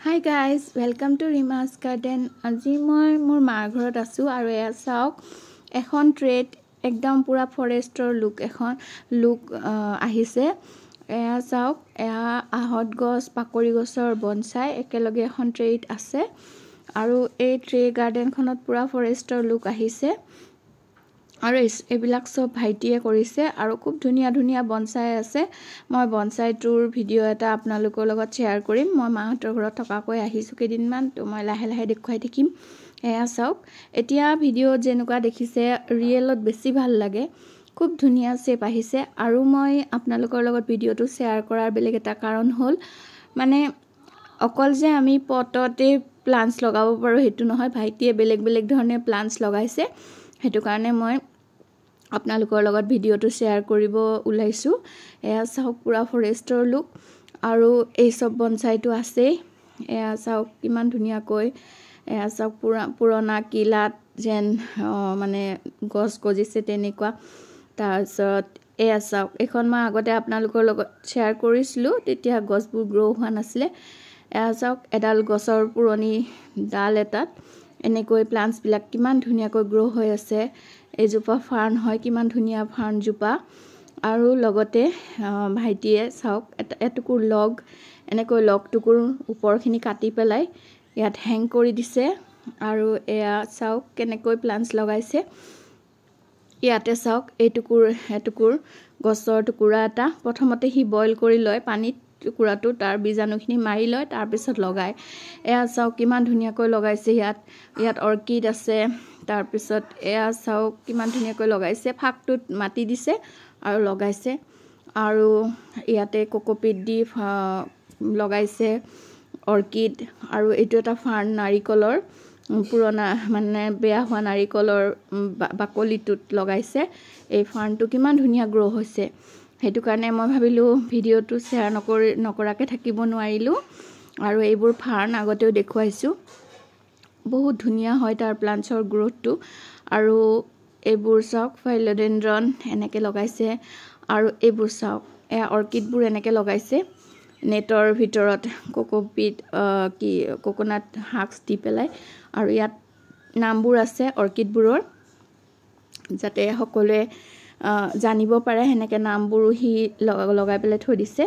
Hi guys, welcome to Rima's Garden. আজি মই মোৰ মাৰ ঘৰত আছো আৰু এয়া চাওক এখন ট্ৰেট একদম পুৰা ফৰেষ্টৰ লুক আহিছে। এয়া চাওক এয়া আহত গছ পাকৰি গছৰ বনসাই একেলগে এখন ট্ৰেট আছে আৰু এই ট্ৰে গাৰ্ডেনখনত পুৰা ফৰেষ্টৰ লুক আহিছে আৰু এবিলাক সব ভাইটিয়ে কৰিছে আৰু খুব ধুনিয়া ধুনিয়া বনসাই আছে। মই বনসাই টুৰ ভিডিও এটা আপোনালোকৰ লগত শেয়াৰ কৰিম। মই মাহঁতৰ ঘৰত থকাকৈ আহিছো কেদিনমান, তো মই লাহে লাহে দেখুৱাই থাকিম। এয়া চাওক এতিয়া ভিডিও যেনেকুৱা দেখিছে ৰিয়েলত বেছি ভাল লাগে, খুব ধুনিয়া শেপ আহিছে আৰু মই আপোনালোকৰ লগত ভিডিওটো শেয়াৰ কৰাৰ বেলেগ এটা কাৰণ হ'ল মানে অকল যে আমি পটতে প্লান্টস লগাব পাৰো হেতু নহয়, ভাইটিয়ে বেলেগ বেলেগ ধৰণে প্লান্টস লগাইছে, হেতু কাৰণে মই আপোনালোকৰ লগত ভিডিওটো শেয়াৰ কৰিব উলাইছো। এয়া চাওক পুৰা ফৰেষ্টৰ লুক আৰু এই সব বনসাইটো আছে। এয়া চাওক কিমান ধুনিয়াকৈ এয়া চাওক পুৰণা কিলাত যেন মানে গছ গজিছে তেনেকুৱা। তাৰপিছত এয়া চাওক এখন মই আগতে আপোনালোকৰ লগত শেয়াৰ কৰিছিলো, তেতিয়া গছবোৰ গ্ৰো হোৱা নাছিলে। এয়া চাওক এডাল গছৰ পুৰণি ডাল এটাত এনেকৈ প্লান্টস বিলাক কিমান ধুনিয়াকৈ গ্ৰো হৈ আছে। এজোপা ফাৰ্ন হয়, কিমান ধুনিয়া ফাৰ্ন জোপা আৰু লগতে ভাইটিয়ে চাওক এটুকুৰ লগ এনেকৈ লগ টুকুৰ ওপৰখিনি কাটি পেলাই ইয়াত হেং কৰি দিছে আৰু এয়া চাওক কেনেকৈ প্লান্টস লগাইছে। ইয়াতে চাওক এটুকুৰ গছৰ টুকুৰা এটা প্ৰথমতে হি বইল কৰি লয় পানীত, টুকুৰাটো তাৰ বীজাণুখিনি মাৰি লয়, তাৰ পিছত লগায়। এয়া চাওক কিমান ধুনিয়াকৈ লগাইছে। ইয়াত অৰ্কিড আছে, তাৰ পিছত এয়া চাওক কিমান ধুনিয়াকৈ লগাইছে, ফাকটোত মাটি দিছে আৰু লগাইছে আৰু ইয়াতে কোকোপিট দি লগাইছে অৰ্কিড আৰু এইটো এটা ফাৰ্ন নাৰিকলৰ পুৰণা মানে বেয়া হোৱা নাৰিকলৰ বাকলিটোত লগাইছে। এই ফাৰ্নটো কিমান ধুনিয়া গ্ৰো হৈছে, হেতু কাৰণে মই ভাবিলো ভিডিওটো শেয়াৰ নকৰাকে থাকিব নোৱাৰিলো আৰু এইবোৰ ফাৰ্ন আগতেও দেখুৱাইছো। বহুত ধুনিয়া হয় তাৰ প্লান্টছৰ গ্ৰোথটো আৰু এইবোৰ চাওক ফাইলোডেন্ড্ৰন এনেকে লগাইছে আৰু এইবোৰ চাওক এয়া অৰ্কিডবোৰ এনেকে লগাইছে নেটৰ ভিতৰত কোকোপিট কোকোনাট হাক্স দি পেলাই আৰু ইয়াত নামবোৰ আছে অৰ্কিডবোৰৰ, যাতে সকলোৱে জানিব পাৰে হেনেকে নামবোৰো হি লগাই পেলাই থৈ দিছে।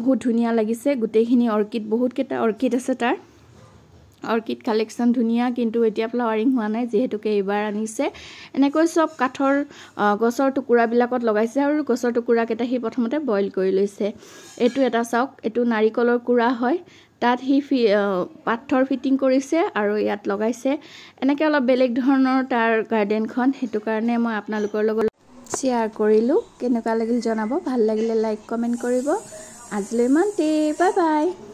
বহুত ধুনিয়া লাগিছে গোটেইখিনি অৰ্কিড, বহুত কেটা অৰ্কিড আছে তাৰ। অৰ্কিড কালেকশন ধুনিয়া, কিন্তু এতিয়া ফ্লাৱাৰিং হোৱা নাই যেহেতুকে এইবাৰ আনিছে। এনেকৈ সব কাঠৰ গছৰ টুকুৰা বিলাকত লগাইছে আৰু গছৰ টুকুৰা কেটা হি প্ৰথমতে বইল কৰি লৈছে। এটো এটা চাওক, এটো নাৰিকলৰ কুৰা হয়, তাত হি পাথৰ ফিটিং কৰিছে আৰু ইয়াত লগাইছে। এনেকে অলপ বেলেগ ধৰণৰ তাৰ গাৰ্ডেনখন, হেতু কাৰণে মই আপোনালোকৰ লগত শেয়াৰ কৰিলো। কেনেকুৱা লাগিল জনাব, ভাল লাগিলে লাইক কমেন্ট কৰিব। আজিলৈ ইমানতে, বাই বাই।